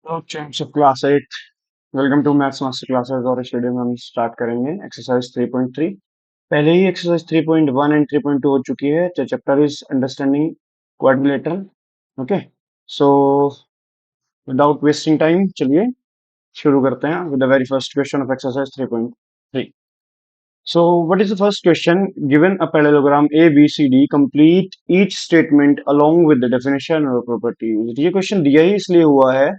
तो chapter class 8। Welcome to maths master classes. और इस वीडियो में हम स्टार्ट करेंगे एक्सरसाइज 3.3। पहले ही एक्सरसाइज 3.1 एंड 3.2 हो चुकी है। The chapter is understanding quadrilateral. Okay, so without wasting time चलिए शुरू करते हैं with the very first question of exercise 3.3। So, what is the first question? Given a parallelogram A, B, C, D, complete each statement along with the definition or properties. ये question दिया ही इसलिए हुआ है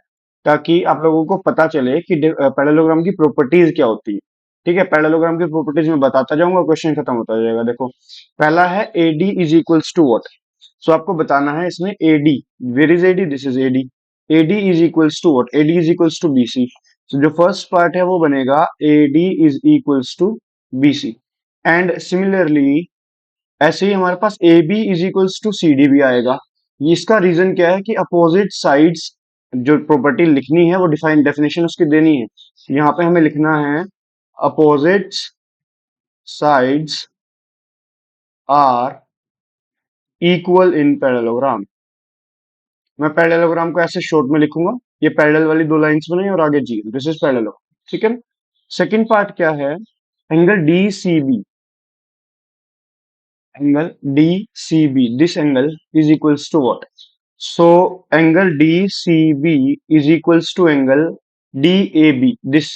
ताकि आप लोगों को पता चले कि पैरेललोग्राम की प्रॉपर्टीज क्या होती है। ठीक है, पैरेललोग्राम की प्रॉपर्टीज मैं बताता जाऊंगा, क्वेश्चन खत्म होता जाएगा। देखो, पहला है AD is equals to what. So आपको बताना है इसमें AD, where is AD, this is AD। AD is equals to what, AD is equals to BC। So जो फर्स्ट पार्ट है वो बनेगा AD is equals to BC। And similarly ऐसे ही हमारे पास AB is equals to CD भी आएगा। इसका रीजन क्या है कि अपोजिट साइड्स जो प्रॉपर्टी लिखनी है वो डिफाइन डेफिनेशन उसकी देनी है। यहाँ पे हमें लिखना है opposite sides are equal in parallelogram. मैं पैरेललोग्राम को ऐसे शॉर्ट में लिखूंगा, ये पैरेलल वाली दो लाइंस बनाई और आगे जी, दिस इज पैरेललोग्राम। ठीक है, सेकंड पार्ट क्या है, angle DCB। Angle DCB, this angle is equals to what? So angle DCB is equals to angle DAB, this।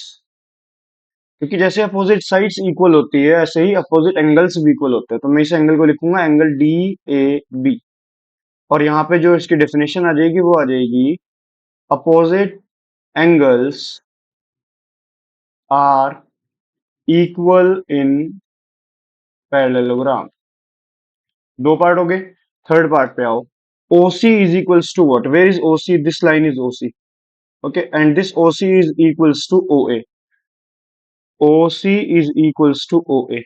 क्योंकि जैसे अपोजिट साइड्स इक्वल होती है ऐसे ही अपोजिट एंगल्स भी इक्वल होते हैं, तो मैं इस एंगल को लिखूंगा एंगल DAB। और यहाँ पे जो इसकी डेफिनेशन आ जाएगी वो आ जाएगी opposite angles are equal in parallelogram. दो पार्ट हो गए, थर्ड पार्ट पे आओ। OC is equals to what? Where is OC? This line is OC. Okay, and this OC is equals to OA. OC is equals to OA।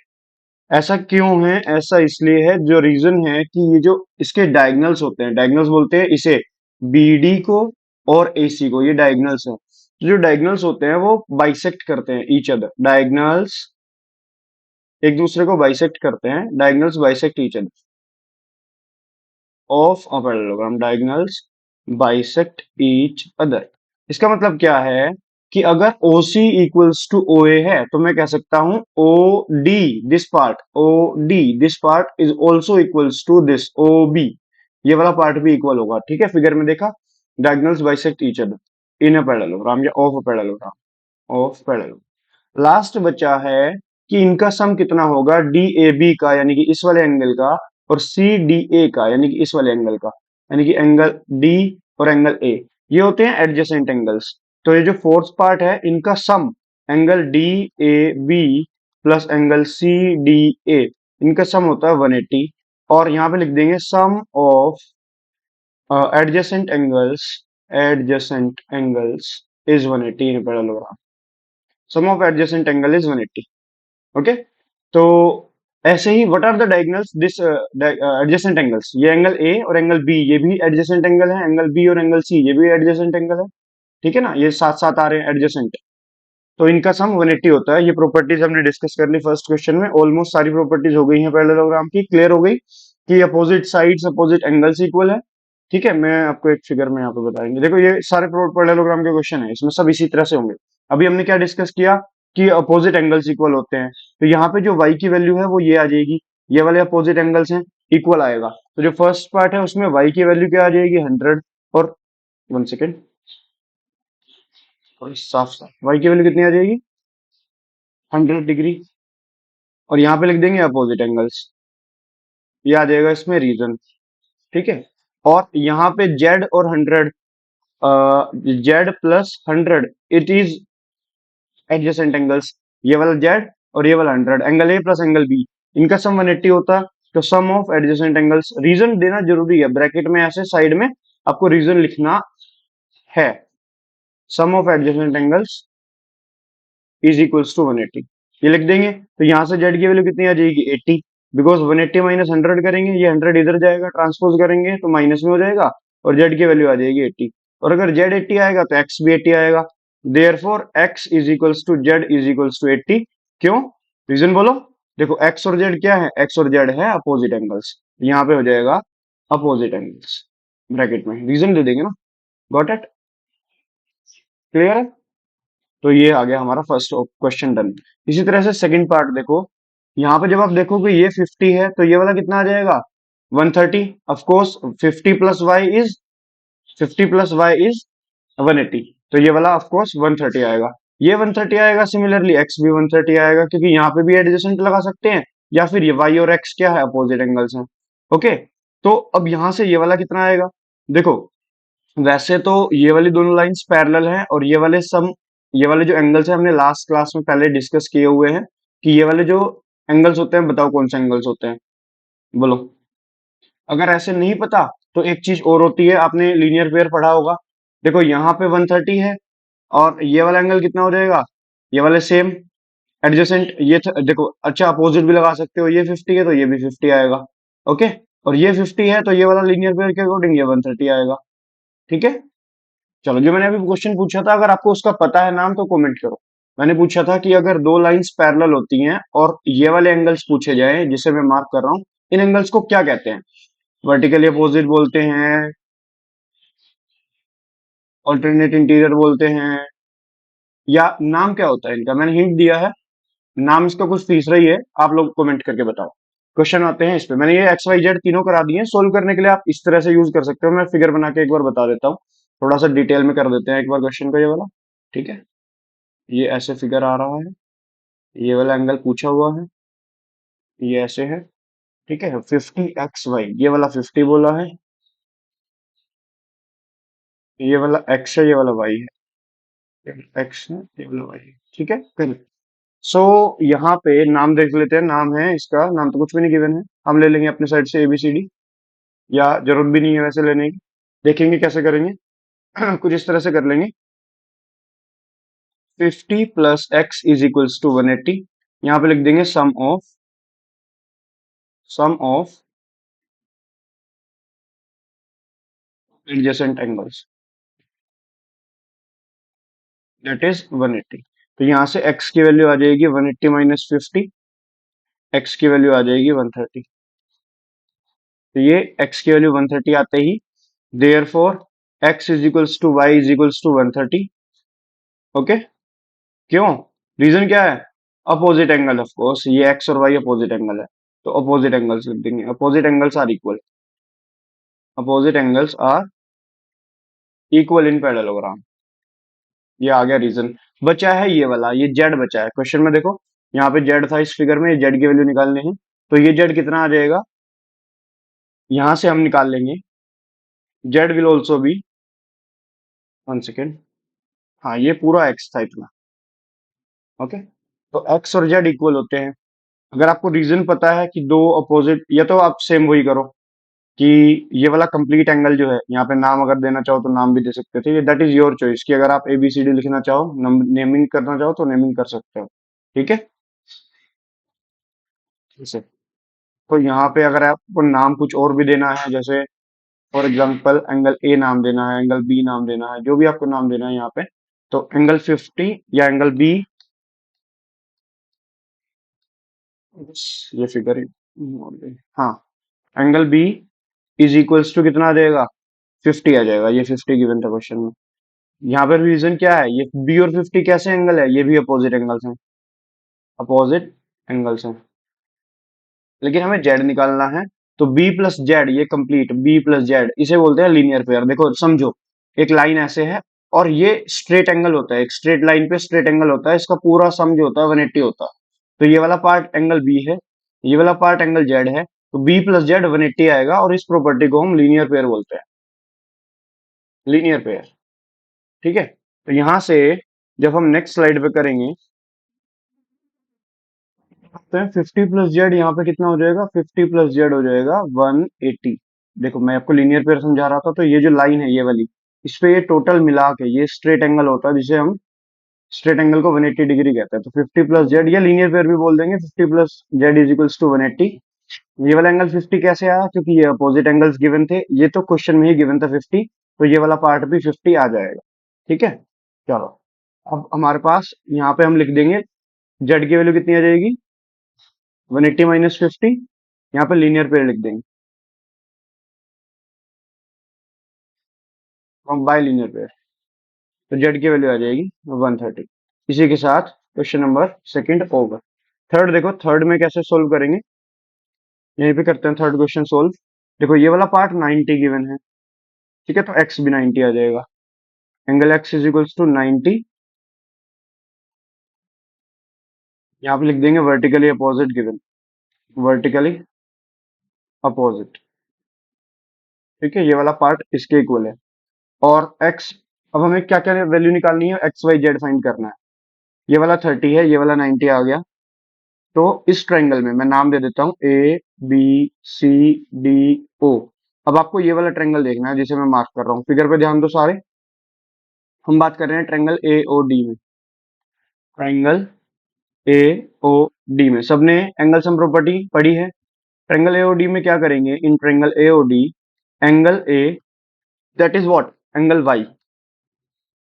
ऐसा क्यों है? ऐसा इसलिए है, जो रीजन है कि ये जो इसके डायगनल्स होते हैं, डायगनल्स बोलते हैं इसे BD को और AC को, ये डायगनल्स है। तो जो डायगनल्स होते हैं वो बाइसेक्ट करते हैं ईच अदर। डायगनल्स एक दूसरे को बाइसेक्ट करते हैं, diagonals bisect each other of a parallelogram. Diagonals bisect each other. इसका मतलब क्या है कि अगर OC इक्वल्स टू OA है तो मैं कह सकता हूं OD this part, OD this part is also equals to this OB। ये वाला पार्ट भी इक्वल होगा। ठीक है, फिगर में देखा, diagonals bisect each other in a parallelogram या of a parallelogram, of parallelogram. Last बचा है कि इनका सम कितना होगा DAB का, यानी कि इस वाले एंगल का, और CDA का, यानी कि इस वाले एंगल का, यानी कि एंगल D और एंगल A, ये होते हैं एडजेसेंट एंगल्स। तो ये जो फोर्थ पार्ट है इनका sum, angle DAB plus angle CDA, इनका सम होता है 180। और यहाँ पे लिख देंगे sum of adjacent angles, adjacent angles is 180 in parallelogram. Sum of adjacent angle is 180। Okay, तो ऐसे ही what are the diagonals this adjacent angles, ये एंगल ए और एंगल बी ये भी एडजेसेंट एंगल है, एंगल बी और एंगल सी ये भी एडजेसेंट एंगल है। ठीक है ना, ये साथ साथ आ रहे हैं एडजेसेंट, तो इनका सम 180 होता है। ये प्रॉपर्टीज हमने डिस्कस कर ली फर्स्ट क्वेश्चन में। ऑलमोस्ट सारी प्रॉपर्टीज हो गई हैं पैरेललोग्राम की, क्लियर हो गई कि opposite sides opposite angles equal है। ठीक है, मैं आपको एक फिगर में यहाँ पे बताएंगे। देखो, ये सारे पैरेललोग्राम के क्वेश्चन है, इसमें सब इसी तरह से होंगे। अभी हमने क्या डिस्कस किया कि अपोजिट एंगल्स इक्वल होते हैं, तो यहाँ पे जो y की वैल्यू है वो ये आ जाएगी, ये वाले अपोजिट एंगल्स हैं, इक्वल आएगा। तो जो फर्स्ट पार्ट है उसमें y की वैल्यू क्या आ जाएगी 100, और 1 सेकेंड, थोड़ी साफ साफ, y की वैल्यू कितनी आ जाएगी 100 डिग्री। और यहाँ पे लिख देंगे अपोजिट एंगल्स, ये आ जाएगा इसमें रीजन। ठीक है, और यहाँ पे z और 100, z plus 100 it is adjacent angles. ये वाला z और ये वाला 100, angle A plus angle B, इनका सम 180 होता है। तो sum of adjacent angles, reason देना जरूरी है, ब्रैकेट में ऐसे साइड में आपको रीजन लिखना है। Sum of adjacent angles is equals to 180, ये लिख देंगे। तो यहाँ से z की वैल्यू कितनी आ जाएगी 80, बिकॉज 180 माइनस 100 करेंगे, ये 100 इधर जाएगा, ट्रांसपोज करेंगे तो माइनस में हो जाएगा, और z की वैल्यू आ जाएगी 80। और अगर z 80 आएगा तो x भी 80 आएगा। Therefore x is equals to z is equals to 80। क्यों? रीजन बोलो। देखो, x और z क्या है, x और z है अपोजिट एंगल्स, यहाँ पे हो जाएगा अपोजिट एंगल्स, ब्रैकेट में रीजन दे देंगे ना। Got it? क्लियर है? तो ये आ गया हमारा फर्स्ट क्वेश्चन डन। इसी तरह से सेकंड पार्ट देखो, यहाँ पे जब आप देखोगे ये 50 है तो ये वाला कितना आ जाएगा 130। Of course 50 plus y is 50 plus y is 180, तो ये वाला ऑफ कोर्स 130 आएगा। ये 130 आएगा, सिमिलरली एक्स भी 130 आएगा, क्योंकि यहाँ पे भी एडजेसेंट लगा सकते हैं, या फिर ये वाई और एक्स क्या है अपोजिट एंगल्स हैं। ओके, तो अब यहाँ से ये वाला कितना आएगा, देखो वैसे तो ये वाली दोनों लाइंस पैरेलल हैं, और ये वाले जो एंगल्स हैं हमने लास्ट क्लास में पहले डिस्कस किए हुए हैं, कि ये वाले जो एंगल्स होते हैं, बताओ कौन से एंगल्स होते हैं, बोलो। अगर ऐसे नहीं पता तो एक चीज और होती है, आपने लीनियर पेयर पढ़ा होगा। देखो यहाँ पे 130 है, और ये वाला एंगल कितना हो जाएगा, ये वाले सेम एडजेसेंट, देखो अच्छा अपोजिट भी लगा सकते हो, ये 50 है तो ये भी 50 आएगा। ओके, और ये 50 है तो ये वाला लीनियर पेयर के अकॉर्डिंग ये 130 आएगा। ठीक है, चलो जो मैंने अभी क्वेश्चन पूछा था, अगर आपको उसका पता है नाम तो कमेंट करो। मैंने पूछा था कि अगर दो लाइंस पैरेलल होती हैं और ये वाले एंगल्स पूछे जाएं जिसे मैं मार्क कर रहा हूँ, इन एंगल्स को क्या कहते हैं, वर्टिकली अपोजिट बोलते हैं, ऑल्टरनेट इंटीरियर बोलते हैं, या नाम क्या होता है इनका, मैंने हिंट दिया है, नाम इसका कुछ तीसरा ही है, आप लोग कमेंट करके बताओ। क्वेश्चन आते हैं इस पे, मैंने ये एक्स वाई जेड तीनों करा दिए हैं, सोल्व करने के लिए आप इस तरह से यूज कर सकते हो। मैं फिगर बना के एक बार बता देता हूँ, थोड़ा सा डिटेल में कर देते हैं एक बार क्वेश्चन को ये वाला। ठीक है, ये ऐसे फिगर आ रहा है, ये वाला एंगल पूछा हुआ है, ये ऐसे है। ठीक है, 50 XY, ये वाला 50 बोला है, ये वाला एक्स है, ये वाला वाई है, एक्स है, ये वाला वाई है। ठीक है, करेक्ट। सो यहाँ पे नाम देख लेते हैं, नाम है इसका, नाम तो कुछ भी नहीं गिवन है, हम ले लेंगे अपने साइड से ABCD, या जरूरत भी नहीं है वैसे लेने की, देखेंगे कैसे करेंगे। कुछ इस तरह से कर लेंगे, 50 plus x is equals to 180। यहाँ पे लिख देंगे sum of adjacent angles, that is 180। तो यहाँ से x की वैल्यू आ जाएगी 180 माइनस 50, x की वैल्यू आ जाएगी 130। तो ये x की वैल्यू 130 आते ही, therefore x is equals to y is equals to 130। Okay, क्यों, रीजन क्या है, अपोजिट एंगल, ऑफ कोर्स ये x और y अपोजिट एंगल है, तो अपोजिट एंगल्स लिख देंगे, opposite angles are equal in parallelogram. ये आ गया रीजन। बचा है ये वाला, ये जेड बचा है क्वेश्चन में, देखो यहाँ पे जेड था इस फिगर में, जेड की वैल्यू निकालनी है, तो ये जेड कितना आ जाएगा, यहां से हम निकाल लेंगे, Z will also be, 1 second, हाँ ये पूरा एक्स था इतना। ओके, तो एक्स और जेड इक्वल होते हैं। अगर आपको रीजन पता है कि दो अपोजिट, या तो आप सेम वही करो कि ये वाला कंप्लीट एंगल जो है, यहाँ पे नाम अगर देना चाहो तो नाम भी दे सकते थे, ये दैट इज योर चॉइस, कि अगर आप ABCD लिखना चाहो, नेमिंग करना चाहो तो नेमिंग कर सकते हो। ठीक है, इसे, तो यहाँ पे अगर आपको नाम कुछ और भी देना है, जैसे फॉर एग्जांपल एंगल ए नाम देना है, एंगल बी नाम देना है, जो भी आपको नाम देना है यहाँ पे, तो एंगल 50 या एंगल बी, ये फिगर, हाँ angle B is equals to कितना आ जाएगा, 50 आ जाएगा, ये 50 गिवन था क्वेश्चन में। यहाँ पर रीजन क्या है, ये बी और 50 कैसे एंगल है, ये भी अपोजिट एंगल्स हैं, अपोजिट एंगल्स हैं, लेकिन हमें जेड निकालना है, तो बी प्लस जेड, ये कंप्लीट बी प्लस जेड, इसे बोलते हैं लीनियर पेयर। देखो समझो, एक लाइन ऐसे है, और ये स्ट्रेट एंगल होता है, एक स्ट्रेट लाइन पे स्ट्रेट एंगल होता है, इसका पूरा सम जो होता है 180 होता है। तो ये वाला पार्ट एंगल बी है, ये वाला पार्ट एंगल जेड है, तो बी प्लस जेड 180 आएगा, और इस प्रॉपर्टी को हम लीनियर पेयर बोलते हैं, लीनियर पेयर। ठीक है, तो यहां से जब हम नेक्स्ट स्लाइड पे करेंगे, तो 50 प्लस जेड यहाँ पे कितना हो जाएगा, 50 प्लस जेड हो जाएगा 180। देखो मैं आपको लीनियर पेयर समझा रहा था, तो ये जो लाइन है ये वाली, इस पे ये टोटल मिला के ये स्ट्रेट एंगल होता है, जिसे हम स्ट्रेट एंगल को 180 डिग्री कहते हैं। तो 50 प्लस जेड, या लीनियर पेयर भी बोल देंगे, 50 plus z is equals to 180। ये वाला एंगल 50 कैसे आया, क्योंकि ये अपोजिट एंगल्स गिवन थे, ये तो क्वेश्चन में ही गिवन था 50, तो ये वाला पार्ट भी 50 आ जाएगा। ठीक है, चलो अब हमारे पास यहाँ पे हम लिख देंगे, जेड की वैल्यू कितनी आ जाएगी, 180 माइनस 50, यहाँ पे लीनियर पेयर लिख देंगे, बाय लीनियर पेयर। तो जेड की वैल्यू आ जाएगी 130। इसी के साथ question number second over. Third देखो, थर्ड में कैसे सोल्व करेंगे, यहीं पे करते हैं थर्ड क्वेश्चन सोल्व। देखो ये वाला पार्ट 90 गिवन है, ठीक है, तो एक्स भी 90 आ जाएगा। Angle x is equals to 90, यहाँ पे लिख देंगे vertically opposite given, vertically opposite, ठीक है, ये वाला पार्ट इसके इक्वल है। और x, अब हमें क्या क्या वैल्यू निकालनी है, एक्स वाई जेड फाइंड करना है। ये वाला 30 है, ये वाला 90 आ गया। तो इस ट्रायंगल में मैं नाम दे देता हूं ए बी सी डी ओ। अब आपको ये वाला ट्रायंगल देखना है जिसे मैं मार्क कर रहा हूँ, फिगर पे ध्यान दो सारे। हम बात कर रहे हैं ट्रायंगल ए ओ डी में, ट्रायंगल ए ओ डी में सबने एंगल सम प्रॉपर्टी पढ़ी है। ट्रायंगल ए ओ डी में क्या करेंगे, in triangle A O D angle A, that is what, angle y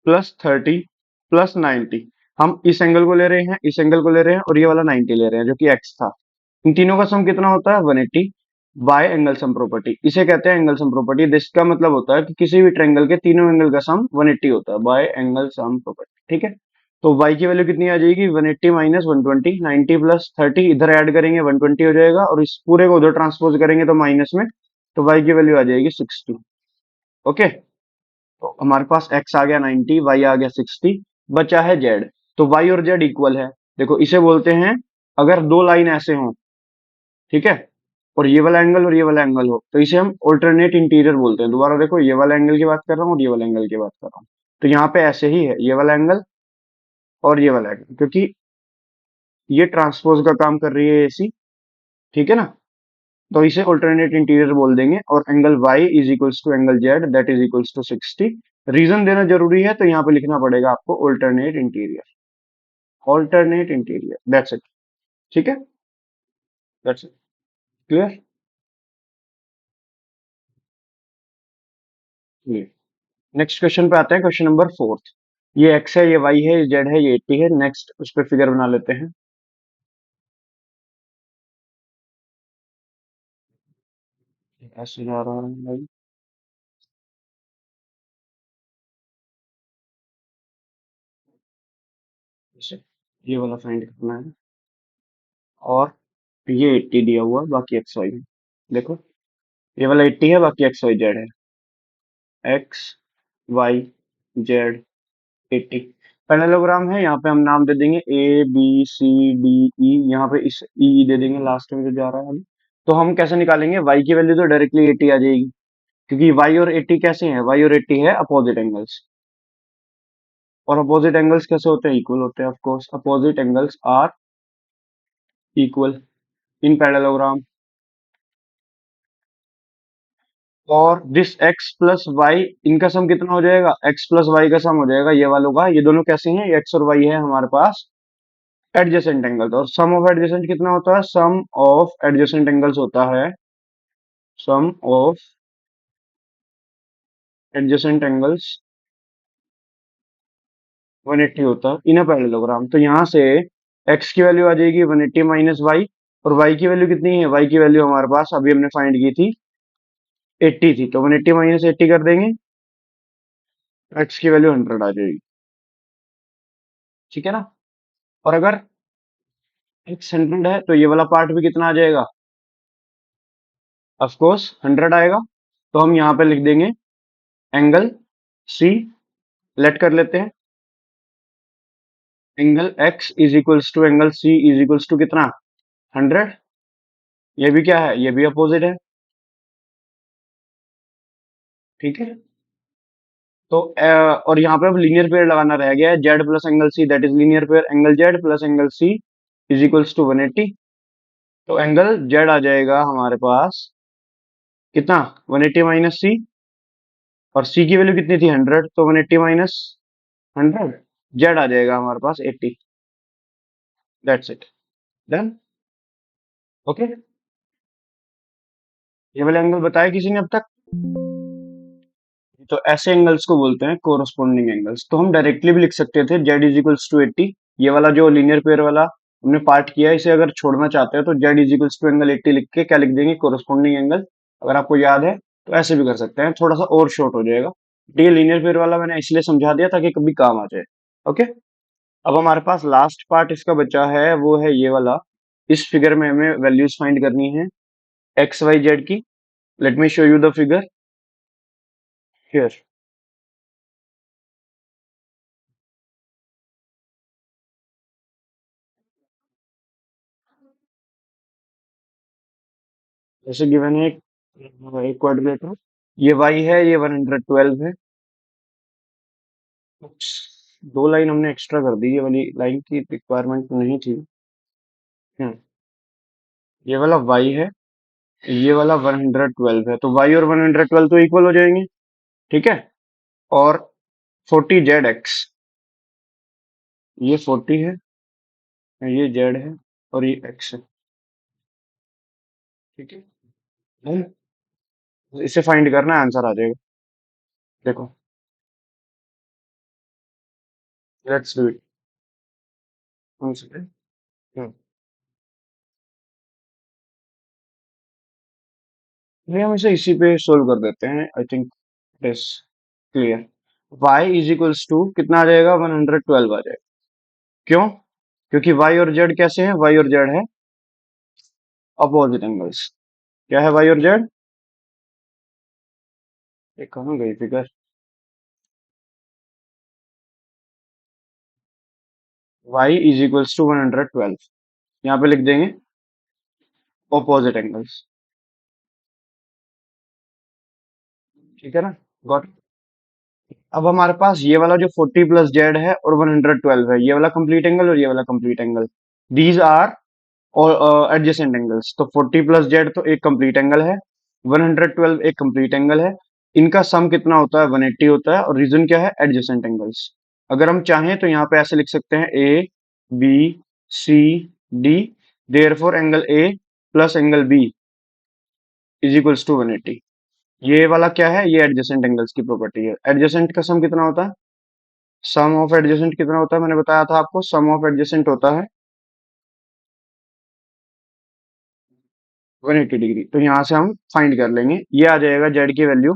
plus 30 plus 90, हम इस एंगल को ले रहे हैं, इस एंगल को ले रहे हैं, और ये वाला 90 ले रहे हैं जो कि एक्स था। इन तीनों का सम कितना होता है, 180 बाय एंगल सम प्रॉपर्टी, इसे कहते हैं एंगल सम प्रॉपर्टी। इसका मतलब होता है कि किसी भी ट्रायंगल के तीनों एंगल का सम 180 होता है बाय एंगल सम प्रॉपर्टी, ठीक है। तो y की वैल्यू कितनी आ जाएगी, 180 माइनस 120, 90 प्लस 30, इधर ऐड करेंगे 120 हो जाएगा, और इस पूरे को उधर ट्रांसपोज करेंगे तो माइनस में, तो y की वैल्यू आ जाएगी 60। ओके, तो हमारे पास x आ गया 90, y आ गया 60, बचा है z। तो y और z इक्वल है। देखो इसे बोलते हैं, अगर दो लाइन ऐसे हों, ठीक है, और ये वाला एंगल और ये वाला एंगल हो, तो इसे हम ऑल्टरनेट इंटीरियर बोलते हैं। दोबारा देखो, ये वाला एंगल की बात कर रहा हूँ और ये वाला एंगल की बात कर रहा हूँ। तो यहाँ पे ऐसे ही है, ये वाला एंगल और ये वाला एंगल, क्योंकि ये ट्रांसपोज का काम कर रही है एसी, ठीक है ना। तो इसे ऑल्टरनेट इंटीरियर बोल देंगे, और angle y is equals to angle z that is equals to 60। Reason देना जरूरी है, तो यहाँ पे लिखना पड़ेगा आपको alternate interior, alternate interior, that's it, ठीक है, that's it, clear. Next question पे आते हैं, क्वेश्चन नंबर फोर्थ। ये x है, ये y है, ये z है, ये 80 है। नेक्स्ट उस पर फिगर बना लेते हैं। ऐसे जा रहा है भाई, ऐसे ये वाला फाइंड करना है, और ये 80 दिया हुआ है, बाकी एक्स वाई है। देखो ये वाला 80 है, बाकी एक्स वाई जेड है, एक्स वाई जेड 80। पैरेललोग्राम है, यहाँ पे हम नाम दे देंगे ए बी सी डी ई, यहाँ पे इस ई दे देंगे लास्ट में जो जा रहा है अभी। तो हम कैसे निकालेंगे, y की वैल्यू तो डायरेक्टली 80 आ जाएगी, क्योंकि y और 80 कैसे हैं, y और 80 है अपोजिट एंगल्स, और अपोजिट एंगल्स कैसे होते हैं, इक्वल होते हैं। Of course opposite angles are equal in parallelogram. और दिस x प्लस वाई, इनका सम कितना हो जाएगा, x प्लस वाई का सम हो जाएगा ये वालों का। ये दोनों कैसे हैं, ये x और y है हमारे पास एडजेसेंट एंगल, और सम ऑफ एडजेसेंट कितना होता है, सम ऑफ एडजेसेंट एंगल्स होता है, सम ऑफ एडजेसेंट एंगल्स 180 होता है इन अ पैरेललोग्राम। तो यहाँ से x की वैल्यू आ जाएगी 180 माइनस वाई, और y की वैल्यू कितनी है, y की वैल्यू हमारे पास अभी हमने फाइंड की थी 80 थी, तो 180 माइनस 80 कर देंगे, x की वैल्यू 100 आ जाएगी, ठीक है ना। और अगर x 100 है, तो ये वाला पार्ट भी कितना आ जाएगा, ऑफ कोर्स 100 आएगा। तो हम यहाँ पे लिख देंगे एंगल C, लेट कर लेते हैं, angle x is equals to angle C is equals to कितना, 100। ये भी क्या है, ये भी अपोजिट है, ठीक है। तो और यहाँ पे अब लीनियर पेयर लगाना रह गया है, z plus angle C that is linear pair angle z plus angle C is equals to 180। तो एंगल z आ जाएगा हमारे पास कितना, 180 माइनस C, और C की वैल्यू कितनी थी 100, तो 180 माइनस 100, z आ जाएगा हमारे पास 80, दैट्स इट, डन। ओके, ये वाले एंगल बताया किसी ने अब तक, तो ऐसे एंगल्स को बोलते हैं कोरस्पोंडिंग एंगल्स। तो हम डायरेक्टली भी लिख सकते थे z इज इक्वल्स टू 80, ये वाला जो लीनियर पेयर वाला हमने पार्ट किया है, इसे अगर छोड़ना चाहते हैं तो z is equals to angle 80 लिख के क्या लिख देंगे, कोरस्पोंडिंग एंगल। अगर आपको याद है तो ऐसे भी कर सकते हैं, थोड़ा सा और शॉर्ट हो जाएगा। ये लीनियर पेयर वाला मैंने इसलिए समझा दिया ताकि कभी काम आ जाए। ओके, अब हमारे पास लास्ट पार्ट इसका बचा है, वो है ये वाला। इस फिगर में हमें वैल्यूज फाइंड करनी है एक्स वाई जेड की। Let me show you the figure here. जैसे गिवन है एक क्वाड्रिलेटरल, ये वाई है, ये 112 है। Oops, दो लाइन हमने एक्स्ट्रा कर दी, ये वाली लाइन की रिक्वायरमेंट नहीं थी। हम्म, ये वाला वाई है, ये वाला 112 है, तो वाई और 112 तो इक्वल हो जाएंगे। ठीक है, और 40 जेड एक्स, ये 40 है, ये जेड है, और ये एक्स है। ठीक है, हम इसे फाइंड करना है, आंसर आ जाएगा। देखो, लेट्स डू इट। ये हम इसे इसी पे सोल्व कर देते हैं, I think it is clear. y is equals to कितना आ जाएगा, 112 आ जाएगा। क्यों? क्योंकि y और z कैसे हैं, y और z है अपोजिट एंगल्स। क्या है y और z? ये कहाँ गई figure? y is equals to 112, यहाँ पे लिख देंगे अपोजिट एंगल्स। ठीक है ना, गॉट। अब हमारे पास ये वाला जो 40 प्लस जेड है और 112 है, ये वाला कंप्लीट एंगल और ये वाला कंप्लीट एंगल, दीज आर और एडजेसेंट एंगल्स। तो 40 प्लस जेड तो एक कंप्लीट एंगल है, 112 एक कंप्लीट एंगल है। इनका सम कितना होता है, 180 होता है, और रीजन क्या है, एडजेसेंट एंगल्स। अगर हम चाहें तो यहाँ पे ऐसे लिख सकते हैं A B C D, therefore angle A plus angle B is equals to 180। ये वाला क्या है, ये एडजेसेंट एंगल्स की प्रॉपर्टी है। एडजेसेंट का सम कितना होता है, सम ऑफ एडजेसेंट कितना होता है, मैंने बताया था आपको, सम ऑफ एडजेसेंट होता है 180 डिग्री। तो यहाँ से हम फाइंड कर लेंगे, ये आ जाएगा जेड की वैल्यू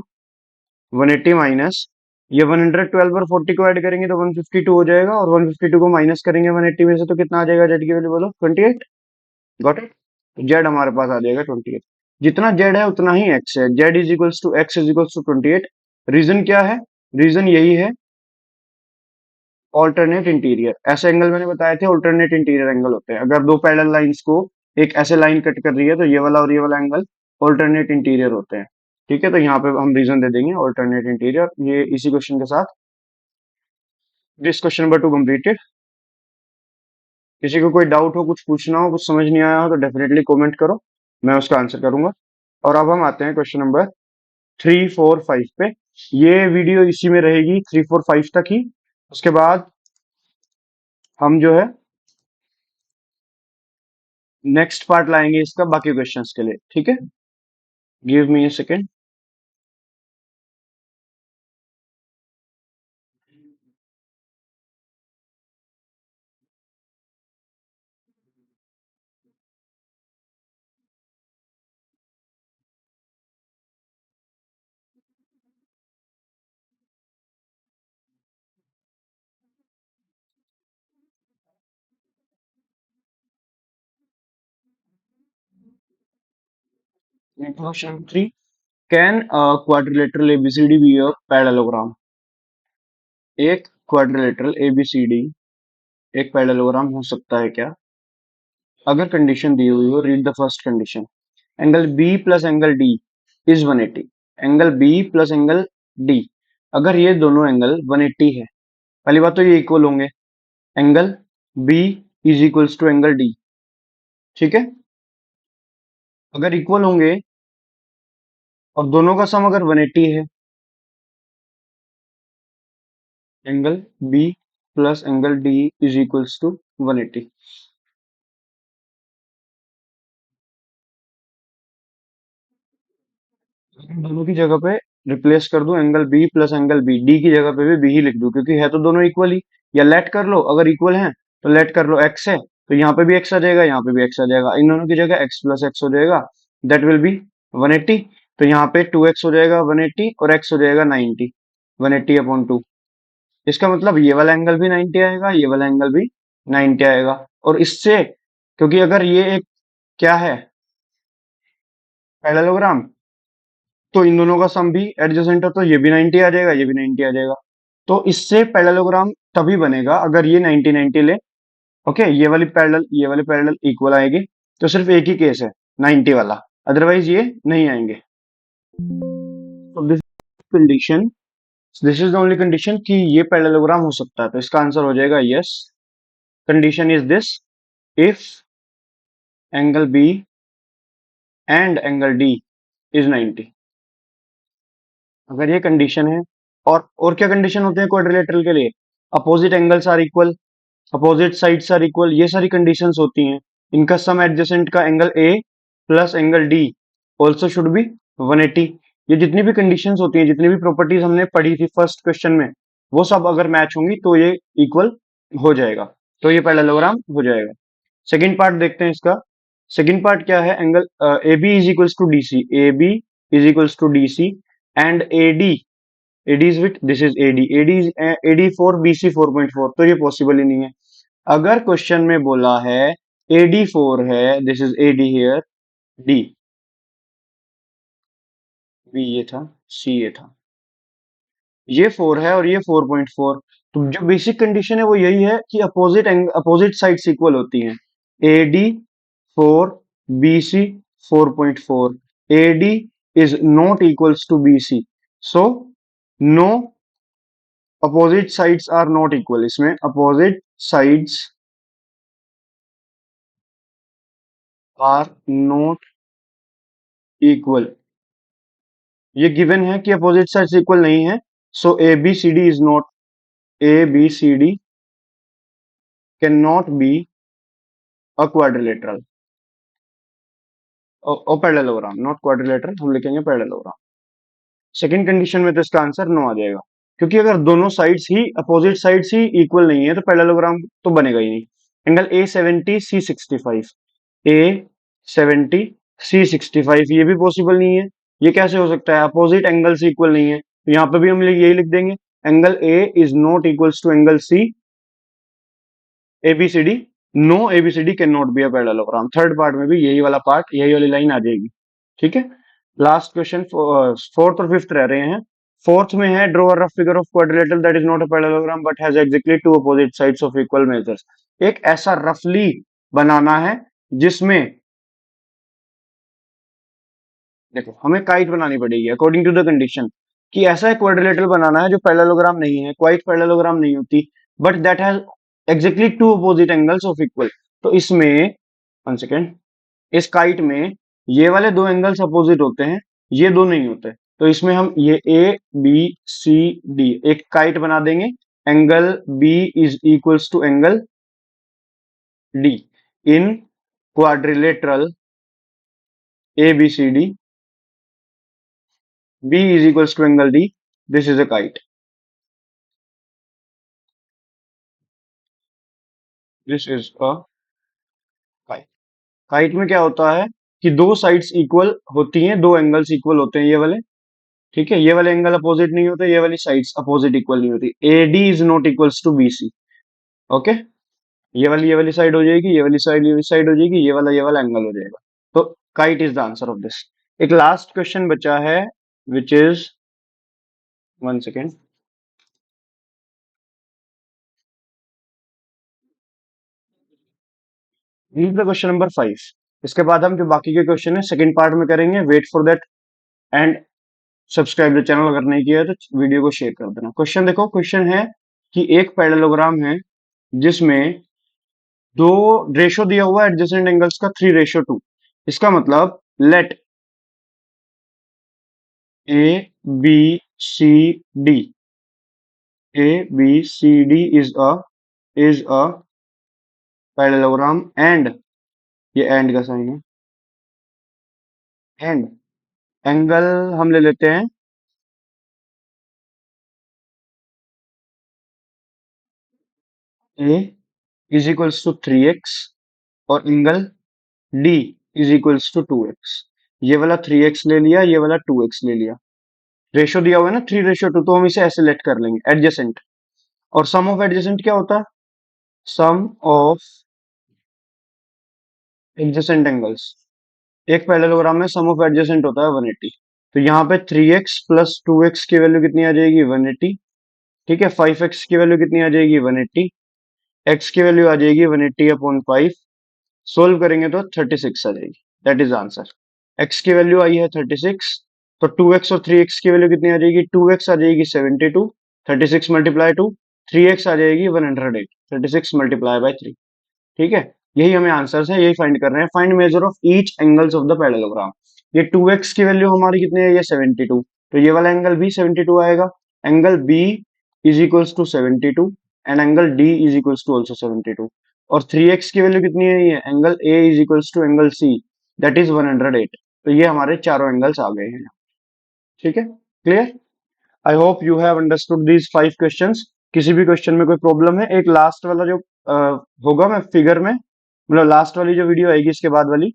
180 माइनस, ये 112 और 40 को ऐड करेंगे तो 152 हो जाएगा, और 152 को माइनस करेंगे 180 में से तो कितना आ जाएगा जेड की वैल्यू, बोलो 28। Got it? जेड हमारे पास आ जाएगा 28। जितना जेड है उतना ही एक्स है, Z is equals to X is equals to 28। Reason क्या है, रीजन यही है, ऑल्टरनेट इंटीरियर। ऐसे एंगल मैंने बताए थे ऑल्टरनेट इंटीरियर एंगल होते हैं। अगर दो पैरेलल लाइंस को एक ऐसे लाइन कट कर रही है तो ये वाला और ये वाला एंगल ऑल्टरनेट इंटीरियर होते हैं। ठीक है, तो यहाँ पे हम रीजन दे देंगे ऑल्टरनेट इंटीरियर। ये इसी क्वेश्चन के साथ दिस क्वेश्चन नंबर 2 कंप्लीटेड। किसी को कोई डाउट हो, कुछ पूछना हो, कुछ समझ नहीं आया हो तो डेफिनेटली कमेंट करो, मैं उसका आंसर करूंगा। और अब हम आते हैं क्वेश्चन नंबर 3 4 5 पे। ये वीडियो इसी में रहेगी 3 4 5 तक ही। उसके बाद हम जो है नेक्स्ट पार्ट लाएंगे इसका बाकी क्वेश्चंस के लिए। ठीक है, give me a second. Question 3, can quadrilateral ABCD be a parallelogram? एक क्वाड्रिलेटरल एबीसीडी एक पैरेललोग्राम हो सकता है क्या? अगर कंडीशन दी हुई हो, read the first condition. Angle B plus angle D is 180। Angle B plus angle D, अगर ये दोनों एंगल 180 है, पहली बात तो ये इक्वल होंगे, angle B is equals to angle D. ठीक है, अगर इक्वल होंगे और दोनों का सम अगर 180 है, angle B plus angle D is equals to 180। दोनों की जगह पे रिप्लेस कर दूं, angle B plus angle B, D की जगह पे भी बी ही लिख दूं क्योंकि है तो दोनों इक्वल ही। या लेट कर लो, अगर इक्वल हैं तो लेट कर लो एक्स है तो यहाँ पे भी एक्स आ जाएगा, यहाँ पे भी एक्स आ जाएगा, इन दोनों की जगह एक्स प्लस एक्स हो जाएगा, दैट विल बी 180। तो यहाँ पे 2x हो जाएगा 180 और x हो जाएगा 90। 180/2। इसका मतलब ये वाला एंगल भी 90 आएगा, ये वाला एंगल भी 90 आएगा। और इससे, क्योंकि अगर ये एक क्या है, पैरेललोग्राम, तो इन दोनों का सम भी एडजेसेंट है, तो ये भी 90 आ जाएगा, ये भी 90 आ जाएगा। तो इससे पैरेललोग्राम तभी बनेगा अगर ये 90 90 ले। ओके, ये वाली पैरेलल इक्वल आएगी। तो सिर्फ एक ही केस है, 90 वाला, अदरवाइज ये नहीं आएंगे। तो this condition, this is the only condition कि ये पैरेललोग्राम हो सकता है, तो इसका आंसर हो जाएगा yes. Condition is this, if angle B and angle D is 90। अगर ये कंडीशन है, और क्या कंडीशन होते हैं क्वाड्रिलेटरल के लिए? Opposite angles are equal, opposite sides are equal, ये सारी कंडीशंस होती हैं। इनका सम एडजेसेंट का angle A plus angle D also should be 180। ये जितनी भी कंडीशंस होती हैं, जितनी भी प्रॉपर्टीज हमने पढ़ी थी फर्स्ट क्वेश्चन में, वो सब अगर मैच होंगी तो ये इक्वल हो जाएगा, तो ये पैरेललोग्राम हो जाएगा। सेकंड पार्ट देखते हैं इसका। सेकंड पार्ट क्या है? Angle A B is equals to D C, A B is equals to D C and A D, AD is with, this is AD, AD is AD 4 BC 4.4, तो ये possible ही नहीं है। अगर question में बोला है AD 4 है, this is AD here, D, B ये था, C ये था, ये 4 है और ये 4.4। तो जो बेसिक कंडीशन है वो यही है कि अपोजिट साइड्स इक्वल होती हैं। AD 4 BC 4.4, AD is not equals to BC, so no opposite sides are not equal. इसमें opposite sides are not equal, ये गिवन है कि अपोजिट साइड्स इक्वल नहीं है। So A B C D is not, A B C D can not be a quadrilateral और parallelogram, not quadrilateral, हम लिखेंगे parallelogram. Second condition में तो इसका आंसर नो आ जाएगा, क्योंकि अगर दोनों साइड्स ही, अपोजिट साइड्स ही इक्वल नहीं है तो पैरेललोग्राम तो बनेगा ही नहीं। Angle A70 C65, A70 C65 ये भी पॉसिबल नहीं है। ये कैसे हो सकता है? अपोजिट एंगल्स इक्वल नहीं है, तो यहाँ पे भी हम यही लिख देंगे, angle A is not equals to angle C, ABCD, no ABCD can not be a parallelogram. Third part में भी यही वाला पार्ट, यही वाली लाइन आ जाएगी। ठीक है, लास्ट क्वेश्चन, फोर्थ और फिफ्थ रह रहे हैं। फोर्थ में है, draw a rough figure of quadrilateral that is not a parallelogram but has exactly two opposite sides of equal measures. एक ऐसा रफली बनाना है जिसमें, देखो हमें काइट बनानी पड़ेगी अकॉर्डिंग टू द कंडीशन, कि ऐसा एक क्वाड्रिलेटरल बनाना है जो पैरेललोग्राम नहीं है, क्वाइट पैरेललोग्राम नहीं होती, but that has exactly two opposite angles of equal. तो इसमें, वन सेकेंड, इस काइट में ये वाले दो एंगल्स अपोजिट होते हैं, ये दो नहीं होते। तो इसमें हम ये ए बी सी डी एक काइट बना देंगे, angle B is equals to angle D in quadrilateral A B C D, B is equals to angle D. This is a kite. This is a kite. Kite में क्या होता है कि दो sides equal होती हैं, दो एंगल्स इक्वल होते हैं, ये वाले, ठीक है, ये वाले एंगल अपोजिट नहीं होते, ये वाली साइड्स अपोजिट इक्वल नहीं होती। AD is not equals to BC। Okay, ये वाली साइड हो जाएगी, ये वाली साइड हो जाएगी, ये वाला एंगल हो जाएगा। तो kite is the answer of this. एक लास्ट क्वेश्चन बचा है, which is, one second, question number 5। इसके बाद हम जो बाकी के क्वेश्चन है सेकंड पार्ट में करेंगे। Wait for that and subscribe the channel अगर नहीं किया है तो वीडियो को शेयर कर देना। क्वेश्चन देखो, क्वेश्चन है कि एक पैरेललोग्राम है जिसमें दो रेशो दिया हुआ है एडजेसेंट एंगल्स का 3:2। इसका मतलब let A B C D, A B C D is a parallelogram and, ये एंड का साइन है, एंड एंगल हम ले लेते हैं ए इज इक्वल्स टू 3x और angle D is equals to 2x। ये वाला 3x ले लिया, ये वाला 2x ले लिया। रेशियो दिया हुआ है ना 3:2, तो हम इसे ऐसे लेट कर लेंगे एडजेसेंट। और सम ऑफ एडजेसेंट क्या होता है? Sum of adjacent angles. एक पैरेललोग्राम में सम ऑफ एडजेसेंट होता है 180। तो यहाँ पे 3x प्लस 2x की वैल्यू कितनी आ जाएगी? 180। ठीक है, 5x की वैल्यू कितनी आ जाएगी? 180। x की वैल्यू आ जाएगी 180 अपॉन 5। सोल्व करेंगे तो 36 आ जाएगी। That is answer. x की वैल्यू आई है 36, तो 2x और 3x की वैल्यू कितनी आ जाएगी? 2x आ जाएगी 72, 36 मल्टीप्लाई 2, 3x आ जाएगी 108, 36 मल्टीप्लाई बाय 3। ठीक है, यही हमें आंसर है, यही फाइंड कर रहे हैं। Find measure of each angles of the parallelogram. ये 2x की वैल्यू हमारी कितनी है? ये 72, तो ये वाला एंगल भी 72 आएगा। Angle B is equals to 72 and angle D is equals to also 72। और 3x की वैल्यू कितनी है? ये angle A is equals to angle C, that is 108। तो ये हमारे चारों एंगल्स आ गए हैं। ठीक है, clear? I hope you have understood these 5 questions. किसी भी क्वेश्चन में कोई प्रॉब्लम है? एक लास्ट वाला जो होगा मैं फिगर में, मतलब लास्ट वाली जो वीडियो आएगी इसके बाद वाली,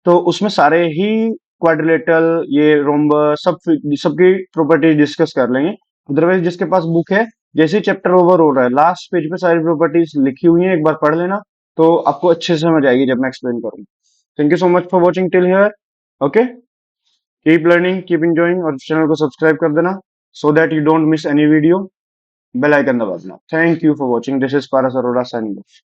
तो उसमें सारे ही क्वाड्रिलेटरल, ये रोम्बस, सबकी प्रॉपर्टीज डिस्कस कर लेंगे। अदरवाइज जिसके पास बुक है, जैसे ही चैप्टर ओवर हो रहा है लास्ट पेज पे सारी प्रॉपर्टीज लिखी हुई हैं, एक बार पढ़ लेना तो आपको अच्छे से समझ आएगी जब मैं एक्सप्लेन करूँ। Thank you so much for watching till here. Okay, keep learning, keep enjoying, और चैनल को सब्सक्राइब कर देना so that you don't miss any video। Bell icon दबा देना। Thank you for watching. This is Paras Arora signing of.